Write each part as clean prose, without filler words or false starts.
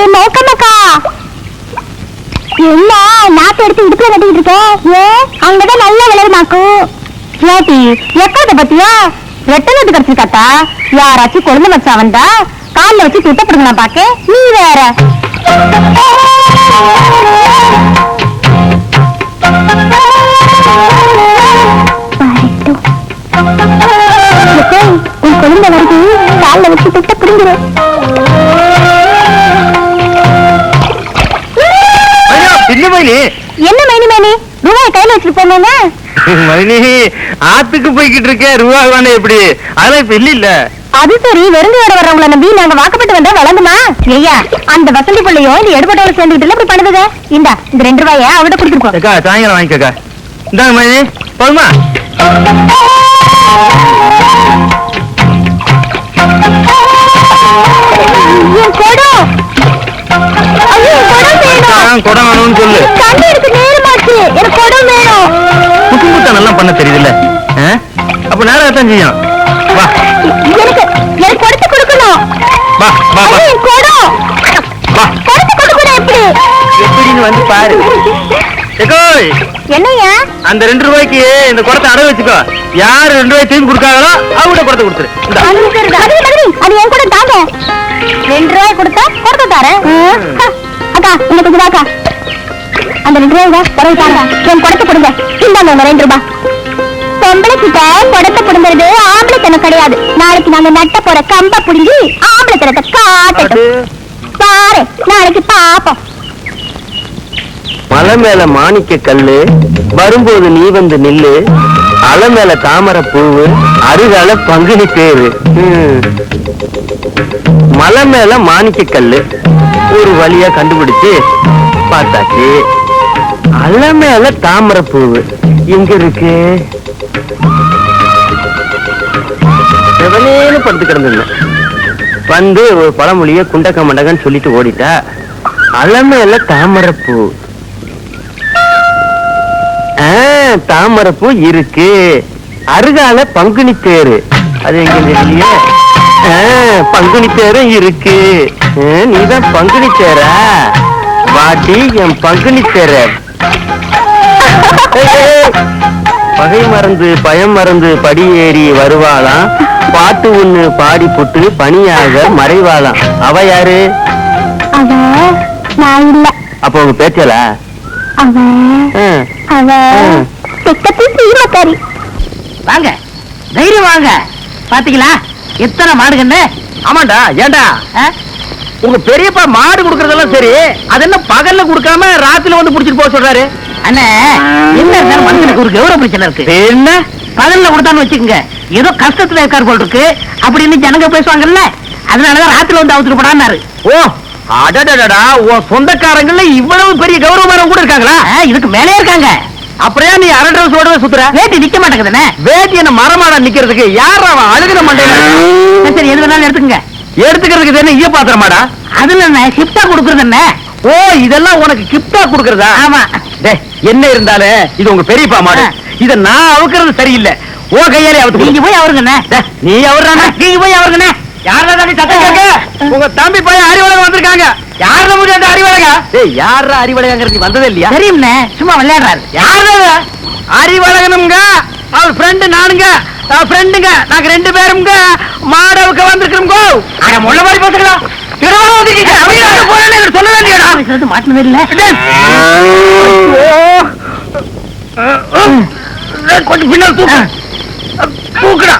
ஏன் மோக்கமக்கா என்ன நாட்டு எடுத்து இடுப்புல கட்டிட்டு இருக்க? ஏன் அங்கதான் நல்ல விளையாடுமாக்கும். ஏட்டி எக்காத பத்தியா ரெட்டனது கிடைச்சிருக்காத்தா? யாராச்சும் கொழுந்து வச்சா வந்தா காலில் வச்சு துட்டப்படுங்க பாக்க. நீ வேற உன் கொழுந்த வருது காலில் வச்சு துட்டப்படுங்கிற. என்ன மைனி மேனி ரூபாய் கையில வச்சுட்டு போனோன்னு மைனி ஆத்துக்கு போய்கிட்டு இருக்க ரூபா வேணும் எப்படி? அதெல்லாம் இப்ப இல்ல. அது சரி, வெறுந்து வர வர்றவங்கள நம்பி நாங்க வாக்கப்பட்டு வந்தா வழங்குமா? ஐயா அந்த வசந்தி பிள்ளையோ இந்த எடுபட்டோட சேர்ந்துகிட்டு இப்படி பண்ணுதுங்க. இந்த 2 ரூபாய அவட கொடுத்துருக்கோம். சாயங்காலம் வாங்கிக்கா. இந்தாங்க மைனி போதுமா? குடம் வேணும்னு சொல்லு. நல்லா பண்ண தெரியுதுல்ல. அப்ப நேரம் செய்யும். வா எனக்கு கொடுத்து கொடுக்கணும். வா வா வா எப்படின்னு வந்து பாரு. என்னையா அந்த 2 ரூபாய்க்கு இந்த குடத்தை அடகு வச்சுக்கோ. யாரு 2 ரூபாய் திரும்பி கொடுக்காங்களோ அவங்க குடத்தை கொடுத்துரு. அது என் கூட தாங்க. 2 ரூபாய் கொடுத்தா குடத்தை தரேன். அக்கா இன்னும் கொஞ்சம் வாக்கா. அந்த 2 ரூபாய் குறைவு தாங்க. என் குடத்தை கொடுங்க. இந்தாங்க 2 ரூபாய். பொம்பளை கிட்ட குடத்தை புடுங்கிறது ஆம்பளை தனம் கிடையாது. நாளைக்கு நாங்க நட்ட போற கம்ப புடுங்கி ஆம்பளை தனத்தை காட்டு பாரு. நாளைக்கு பாப்போம். மலை மேல மாணிக்க கல்லு வரும்போது நீ வந்து நில்லு. அலை மேல தாமரை பூவு அருகால பங்குனி தேரு. மலை மேல மாணிக்க கல்லு ஒரு வழியா கண்டுபிடிச்சு பார்த்தாச்சு. அலை மேல தாமரை பூவு எங்க இருக்கு? செவனேன்னு படுத்து கிடந்திருந்தேன். வந்து ஒரு பழமொழிய குண்டக்க மண்டகன்னு சொல்லிட்டு ஓடிட்டா. அலை மேல தாமரைப்பூ. தாமரைப்பூ இருக்கு. அருகால பங்குனி தேரு. அது எங்க தெரியலையே. பங்குனி தேரும் இருக்கு. நீதான் பங்குனி தேரா? வாட்டி என் பங்குனி தேர. பகை மறந்து பயம் மறந்து படி ஏறி வருவாளாம். பாட்டு ஒண்ணு பாடி புட்டு பணியாக மறைவாளாம். அவ யாரு? அப்ப உங்க பேச்சலா? வாங்க தைரியம் வாங்க. பாத்தீங்களா எத்தனை மாடுகன்னு? ஆமாண்டா. ஏண்டா உங்க பெரியப்பா மாடு குடுக்கறதெல்லாம் சரி, அது என்ன பகல்ல குடுக்காம ராத்திரில வந்து புடிச்சிட்டு போக சொல்றாரு? அண்ணே என்ன இருந்தாலும் மனுஷனுக்கு ஒரு கௌரவ பிரச்சனை இருக்கு. என்ன பகல்ல கொடுத்தான்னு வச்சுக்கோங்க, ஏதோ கஷ்டத்துல இருக்காரு போல் இருக்கு அப்படின்னு ஜனங்க பேசுவாங்கல்ல. அதனாலதான் ராத்திரில வந்து அவுத்துட்டு போடான்னாரு. ஓ அடடடா, உன் சொந்தக்காரங்கள்ல இவ்வளவு பெரிய கௌரவமானவங்க கூட இருக்காங்களா? இதுக்கு மேலே இருக்காங்க. அப்புறம் நீ அரண்டோட சுத்துற? வேட்டி நிக்க மாட்டேங்குதுன்னு. வேட்டி என்ன மரமாடா நிக்கிறதுக்கு? யார் அவன் அழுகின மண்டையில? சரி எது வேணாலும் எடுத்துக்கங்க. எடுத்துக்கிறதுக்கு என்ன ஈய பாத்திரமாடா? அதுல என்ன கிப்டா கொடுக்கறது என்ன? ஓ இதெல்லாம் உனக்கு கிப்டா கொடுக்கறதா? ஆமா. என்ன இருந்தாலும் இது உங்க பெரியப்பா மாடு. இத நான் அவுக்கிறது சரியில்லை. ஓ கையாலே அவுத்து. நீங்க போய் அவருங்கண்ணே. நீ அவர்தானே? நீங்க போய் அவருங்கண்ணே. யாரா சத்தம் கேட்க? உங்க தம்பி பையன் அறிவழகம் வந்திருக்காங்க. யார முடியாத அறிவழகா? யார அறிவழகங்கிறது வந்ததே இல்லையா? தெரியும்ண்ணே, சும்மா விளையாடுறாரு. யாரு அறிவழகனுங்க? அவர் ஃப்ரெண்டு நானுங்க. ஃப்ரெண்டுங்க நாங்க 2 பேருங்க மாடவுக்கு வந்திருக்கிறோம். அட முள்ள மாதிரி பேசுறோம். சொல்ல வேண்டியடா மாட்டினது இல்ல. கொஞ்சம் பின்னால் தூக்குடா.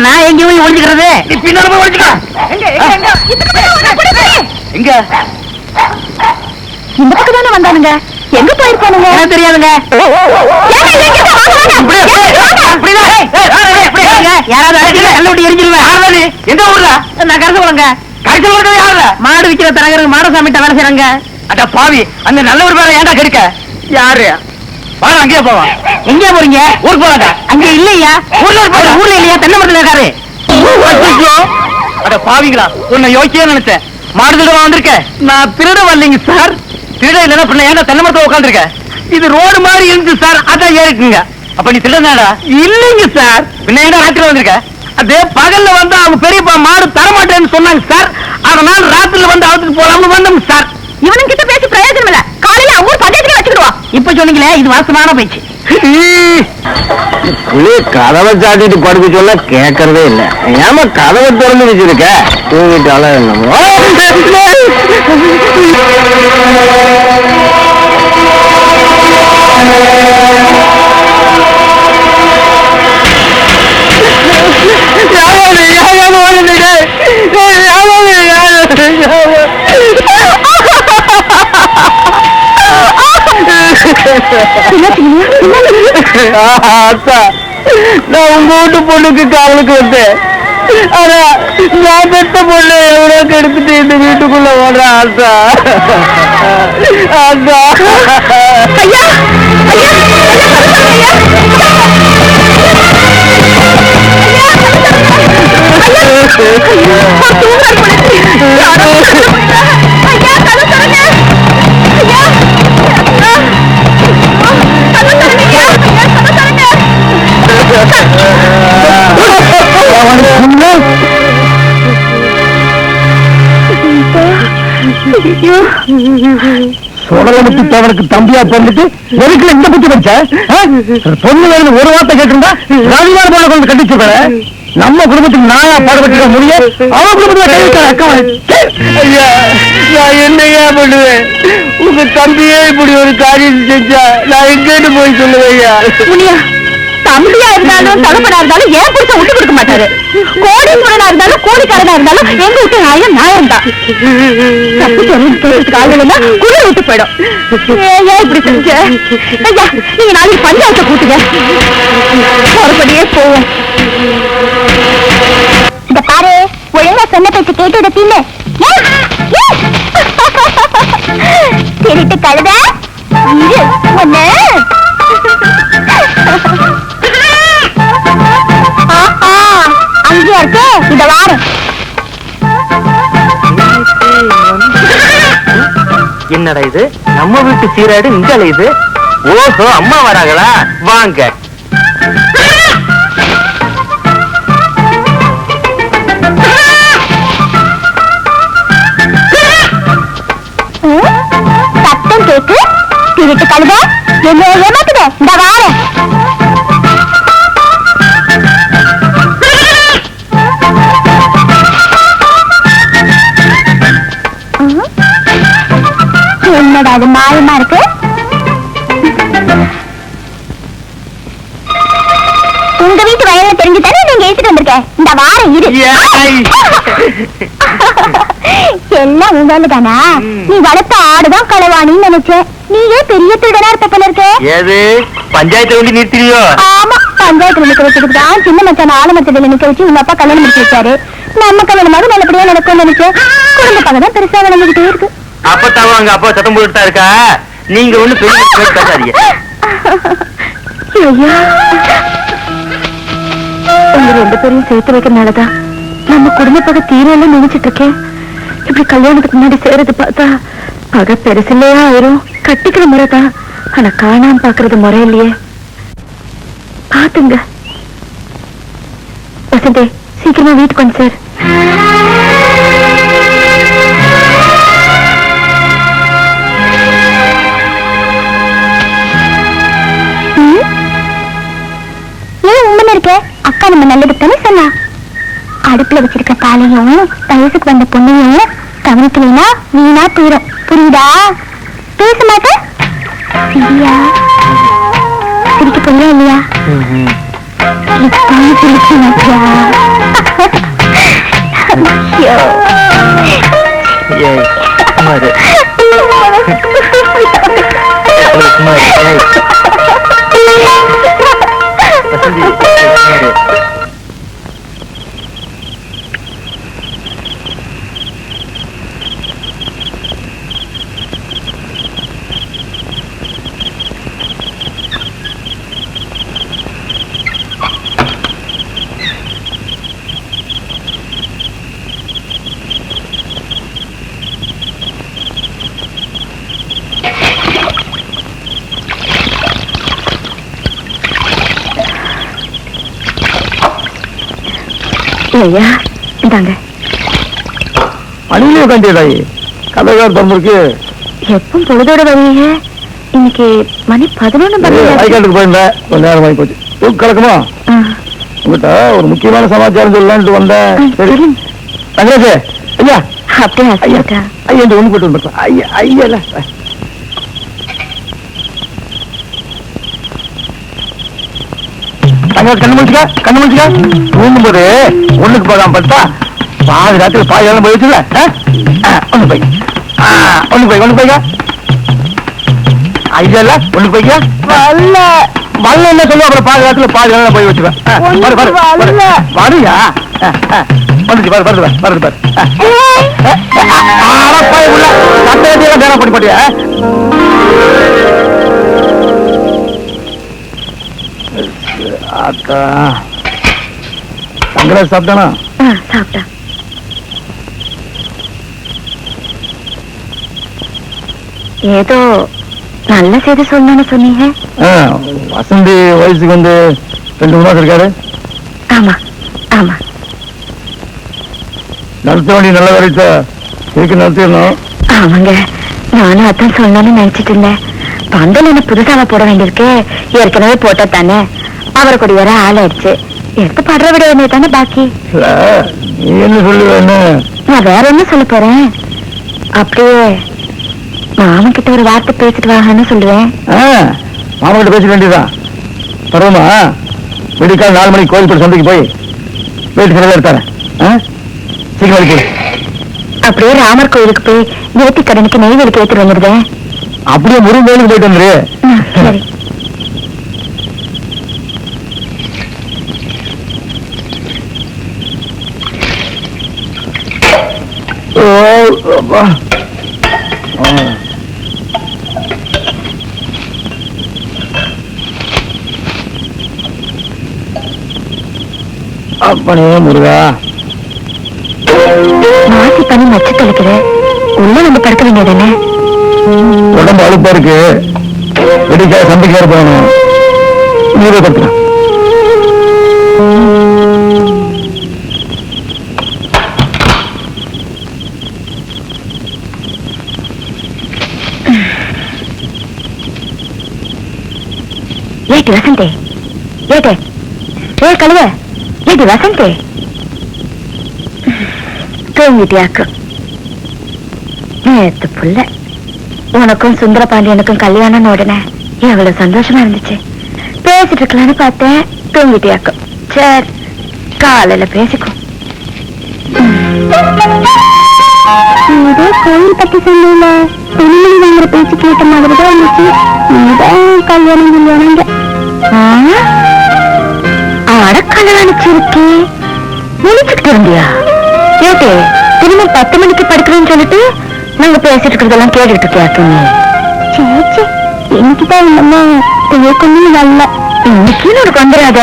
நான் எங்கேயும் ஒழிஞ்சுக்கிறது. நீ பின்னால போய் ஒழிச்சுக்க. எங்க இந்த பக்கம் தானே வந்தானுங்க. எங்க போயிருக்கானுங்க தெரியாதுங்க. எந்த ஊர்ல? நான் கரசகுளங்க. கரசகுளம் யாருல? மாடு விக்கிற தரகருக்கு மாடசாமிட்ட வேலை செய்யறாங்க. அட பாவி, அந்த நல்ல ஒரு பேரை ஏன்டா கெடுக்க? யாரு? வாங்க அங்கேயே போவான். எங்கே போறீங்க? ஊருக்கு போவாங்க. அங்க இல்லையா? ஊர்ல இல்லையா? தென்னை மரத்துல இருக்காரு. அட பாவிங்களா, உன்னை யோசிச்சே நினைச்சேன். மாடு திருட வந்திருக்க. நான் திருட வரலைங்க சார். திருட இல்லைன்னா பின்ன ஏன்டா தென்னை மரத்துல உட்காந்துருக்க? இது ரோடு மாதிரி இருந்துச்சு சார், அதான் ஏறிக்குங்க. அப்ப நீ திருடனாடா? இல்லைங்க சார். பின்ன ஏன்டா ராத்திரில வந்திருக்க? அதே பகல்ல வந்து அவங்க பெரியப்பா மாடு தரமாட்டேன்னு சொன்னாங்க சார். அதனால ராத்திரில வந்து அவத்துக்கு போலாம்னு வந்தோம் சார். இவனும் கிட்ட பேசி பிரயோஜனம் இல்ல. காலையில ஊர் பஞ்சாயத்துக்கு வச்சுக்கிடுவா. இப்ப சொன்னீங்களே இது வாசமான பேச்சு. கதவை சாட்டிட்டு படுக்க சொல்ல கேட்கறதே இல்ல. ஏமா கதவை திறந்து வச்சிருக்க? தூங்கிட்டாலும் என்னமோ. அத்தா, நான் உங்க வீட்டு பொண்ணுக்கு காவலுக்கு வந்தேன். ஆனா நான் பெத்த பொண்ணு எவ்வளவு கெடுத்துட்டு இந்த வீட்டுக்குள்ள ஓடுறேன். ஆத்தா ஆத்தா ஐயா சோழனுக்கு தம்பியா பிறந்துட்டு எதுக்குல இந்த புத்தி வச்ச? பொண்ணு வேணும் ஒரு வார்த்தை கேட்டிருந்தா ராஜிமார் போல கொண்டு கட்டிச்சு. நம்ம குடும்பத்துக்கு நாயா பாடுபட்டு முடிய அவன் குடும்பத்துல ஐயா, நான் என்னையா பண்ணுவேன்? உங்க தம்பியே இப்படி ஒரு காரியம் செஞ்சா நான் எங்கேன்னு போய் சொல்லுவேன் ஐயா. தம்பியா இருந்தாலும் தகப்பனா இருந்தாலும் ஏன் புடிச்ச விட்டு கொடுக்க மாட்டாரு. கோடீஸ்வரனா இருந்தாலும் கோடிக்காரனா இருந்தாலும் எங்க விட்டு நியாயம் தான். குழு விட்டு போயிடும். ஏன் இப்படி செஞ்ச? ஐயா, நீங்க நாளைக்கு பஞ்சாயத்தை கூட்டுங்க. மறுபடியே போவோம். இந்த பாரு, ஒழுங்கா சொன்ன பேச்சு கேட்டு விடத்தீங்க. திருட்டு கழுத இரு ஒண்ணு. அங்கேயா இருக்கு, இத வாரு. என்னடா இது? நம்ம வீட்டு சீராடு இங்க இது. ஓஹோ, அம்மா வராங்களா? வாங்க. சத்தம் கேக்கு. திருட்டு கழுத என்ன ஏமாத்துத? இந்த வாரு. என்னடா அது மாயமா இருக்கு? உங்க வீட்டு வயல்ல தெரிஞ்சுதானே நீங்க எடுத்துட்டு வந்திருக்க. இந்த வாரம் இரு. எல்லாம் உங்க தானா? நீ வளர்த்த ஆடுதான் களவாணின்னு நினைச்சேன். நீயே பெரிய திருடனா இருப்ப போல இருக்க. ஏது பஞ்சாயத்து வண்டி நிறுத்தியோ? ஆமா, பஞ்சாயத்துல நிக்க வச்சுக்கிட்டு தான் சின்ன மச்சான ஆலமரத்துல நிக்க வச்சு உங்க அப்பா கல்யாணம் முடிச்சு வச்சாரு. நம்ம கல்யாணமாக நல்லபடியா நடக்கும்னு நினைச்சேன். குடும்ப பக்கம் தான் பெருசா வளர்ந்துகிட்டே இருக்கு. அப்பத்தாவும் அங்க அப்பா சத்தம் போட்டுட்டா இருக்கா. நீங்க ஒண்ணு பெரிய பேசாதீங்க. உங்க ரெண்டு பேரையும் சேர்த்து வைக்கிறதுனாலதான் நம்ம குடும்ப பகை தீரெல்லாம் நினைச்சிட்டு இருக்கேன். இப்படி கல்யாணத்துக்கு முன்னாடி சேரது பார்த்தா பகை பெருசில்லையா ஆயிரும். கட்டிக்கிற முறைதான், ஆனா காணாம பாக்குறது முறை இல்லையே. பாத்துங்க வசந்தே, சீக்கிரமா வீட்டுக்கு வந்து சார். அக்கா நம்ம நல்லது தானே சொன்னா. அடுப்புல வச்சிருக்க பாலையும் வயசுக்கு வந்த பொண்ணையும் கவனிக்கலைன்னா வீணா போயிடும். புரியுதா? பேச மாட்ட? சரியா? சிரிக்க போறியா இல்லையா? சிரிக்க மாட்டியா? ஐயா இந்தாங்க. அணிலே கண்டியதாயி கதைக்கார திறந்துருக்கு. எப்பவும் பொழுதோட வருவீங்க, இன்னைக்கு மணி 11 ஐகாட்டுக்கு போயிருந்தேன், கொஞ்ச நேரம் ஆகி போச்சு. கலக்குமா உங்ககிட்ட ஒரு முக்கியமான சமாச்சாரம் சொல்லலான்ட்டு வந்தேன். சரி தங்கராஜ், ஐயா அப்படியா? ஐயா இந்த ஒண்ணு போட்டு வந்துருக்கேன். ஐயா ஐயா இல்ல கண்ணு முடிச்சுக்க தூங்கும் போது ஒண்ணுக்கு போகாம பார்த்தா பாதி ராத்திரி பாதி எல்லாம் போய் வச்சுல. ஒண்ணு போய்க்க ஐயா இல்ல ஒண்ணு போய்க்க வல்ல என்ன சொல்லு. அப்புறம் பாதி ராத்திரி பாதி எல்லாம் போய் வச்சுக்க. வரியா வந்துச்சு பாரு வருது வருது பாரு. நேரம் பண்ணி போட்டியா? அக்கா தங்கராஜ் சாப்பிட்டானா? சாப்பிட்டா. ஏதோ நல்ல செய்தி சொல்லணும்னு சொன்னீங்க. வசந்தி வயசுக்கு வந்து 2 மாசம் இருக்காரு. ஆமா ஆமா. நடத்த வேண்டிய நல்ல வரைத்த இதுக்கு நடத்திடணும். ஆமாங்க, நானும் அதான் சொல்லணும்னு நினைச்சிட்டு இருந்தேன். பந்தல் என்ன புதுசாக போட வேண்டியிருக்கு, ஏற்கனவே போட்டா தானே. அவரை கொடி வர ஆளாயிடுச்சு, எடுத்து படுற விட வேண்டியது தானே பாக்கி. நீ என்ன சொல்லுவேன்னு? நான் வேற என்ன சொல்ல போறேன், அப்படியே மாமன் கிட்ட ஒரு வார்த்தை பேசிட்டு வாங்கன்னு சொல்லுவேன். மாமன் கிட்ட பேசிக்க வேண்டியதுதான். பரவாமா விடிக்கால் 4 மணிக்கு கோயில்பேட்டை சந்தைக்கு போய் வீட்டுக்கு நிறைய எடுத்தாரேன். சீக்கிரம் வலிக்கு. அப்படியே ராமர் கோயிலுக்கு போய் நேர்த்தி கடனுக்கு நெய்வேலிக்கு ஏற்றிட்டு வந்துருதேன். அப்படியே முருகன் கோயிலுக்கு போயிட்டு வந்துரு. சரி. அப்பனே முருகா, மாசி பண்ணி மச்சு தெளிக்குது, உள்ள வந்து படுக்க வேண்டியதானே. உடம்பு அழுப்பா இருக்கு, வெடிக்காய சந்தைக்கு வேற போகணும். நீரே படுத்துக்க. ஏட்டி வசந்தே, ஏட்டே ஏ கழுவ, ஏட்டி வசந்தே தூங்கிட்டியாக்கு. நேத்து புள்ள உனக்கும் சுந்தர பாண்டியனுக்கும் கல்யாணம் உடனே எவ்வளவு சந்தோஷமா இருந்துச்சு. பேசிட்டு இருக்கலான்னு பார்த்தேன், தூங்கிட்டியாக்கு. சரி காலையில பேசிக்கும். இதே கோயில் பத்தி சொல்லல, பெண்மணி வாங்குற பேச்சு கேட்ட மாதிரிதான் இருந்துச்சு. நீதான் கல்யாணம் கல்யாணங்க அடக்கல்யாணிச்சிருக்கே. நினைச்சுக்கிட்டு இருந்தியா? கேட்டே திரும்ப 10 மணிக்கு படுக்கிறேன்னு சொல்லிட்டு நாங்க பேசிட்டு இருக்கிறதெல்லாம் கேட்டுட்டு இருக்கியாக்கு. சேச்சு இன்னைக்குதான் இல்லம்மா பேக்கணும் வரல. இன்னைக்கு உனக்கு வந்துடாத.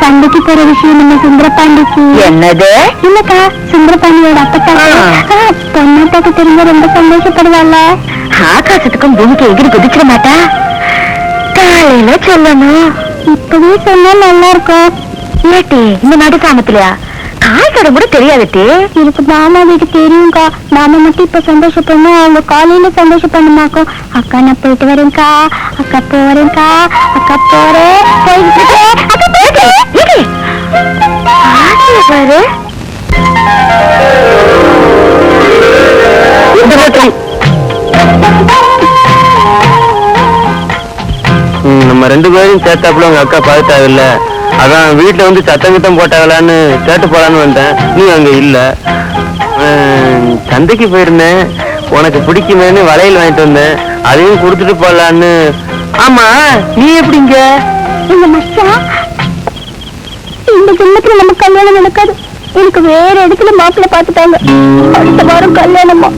சண்டைக்கு போற விஷயம் நம்ம சுந்தரபாண்டிக்கு. என்னது? இல்லக்கா, சுந்தரபாண்டியோட அப்பா பொண்ணாட்டாக்கு தெரிஞ்ச ரொம்ப சந்தோஷப்படுவாள்ல. ஆகாசத்துக்கும் பூமிக்கு எகிரி குதிச்சிட மாட்டா. காலையில சொல்லணும். இப்பவே சொன்னா நல்லா இருக்கும். ஏட்டி இந்த நடு சாமத்திலயா காய் கடை கூட தெரியாதுட்டி. எனக்கு மாமா வீட்டு தெரியும்க்கா. மாமா மட்டும் இப்ப சந்தோஷப்படணும், அவங்க காலையில சந்தோஷப்படணுமாக்கும். அக்கா நான் போயிட்டு வரேன்க்கா, அக்கா போறேன்க்கா, அக்கா போறேன் போயிட்டு அக்கா போயிட்டு பாரு. நம்ம 2 பேரும் சேர்த்தாப்புல உங்க அக்கா பார்த்தாவில்ல, அதான் வீட்டுல வந்து சத்தம் கிட்டம் போட்டாங்களான்னு கேட்டு போலான்னு வந்தேன். நீ அங்க இல்ல. சந்தைக்கு போயிருந்தேன், உனக்கு பிடிக்குமேன்னு வளையல் வாங்கிட்டு வந்தேன், அதையும் கொடுத்துட்டு போலான்னு. ஆமா நீ எப்படிங்க? இந்த மச்சான் இந்த ஜென்மத்துல நம்ம கல்யாணம் நடக்காது. எனக்கு வேற இடத்துல மாப்பிள்ளை பார்த்துட்டாங்க. அடுத்த வாரம் கல்யாணமா.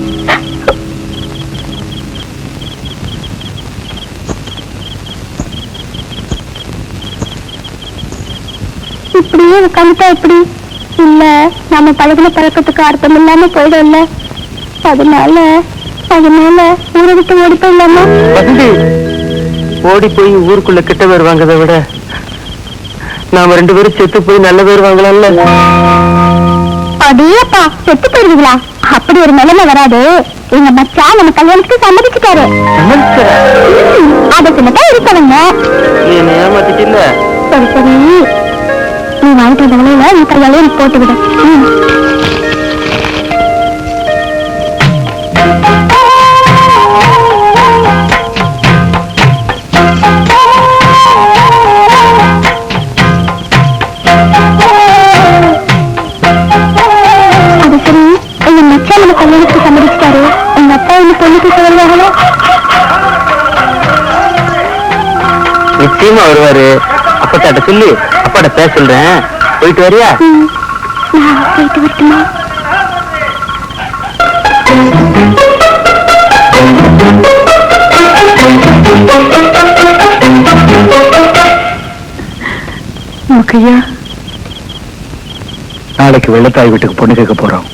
இப்படியே உட்காந்துட்டா எப்படி? இல்ல நம்ம பழகின பழக்கத்துக்கு அர்த்தம் இல்லாம போயிடும்ல. அதனால ஊரை விட்டு ஓடி போயிடலாமா? ஓடி போய் ஊருக்குள்ள கிட்ட பேர் வாங்கதை விட நாம 2 பேரும் செத்து போய் நல்ல பேர் வாங்கலாம்ல. அடேப்பா செத்து போயிருவீங்களா? அப்படி ஒரு நிலைமை வராது. எங்க மச்சான் நம்ம கல்யாணத்துக்கு சம்மதிச்சுட்டாரு. அத சின்னதான் இருக்கவங்க. நீ ஏமாத்திட்டில்ல? சரி சரி, நீ வாங்கிட்டு வந்த விலையில நீ கையாலே எனக்கு போட்டு விட. அது சரி, எங்க மச்சான் நம்ம கல்யாணத்துக்கு சம்மதிச்சுட்டாரு. எங்க அப்பா என்ன பொண்ணுக்கு சொல்லுவாங்களோ? நிச்சயமா வருவாரு. அப்பத்தாட்ட சொல்லி அப்பாட்ட பேச சொல்றேன். போயிட்டு வரியா? நான் போயிட்டு வரட்டுமா? நாளைக்கு வெள்ளத்தாய் வீட்டுக்கு பொண்ணு கேட்க போறோம்.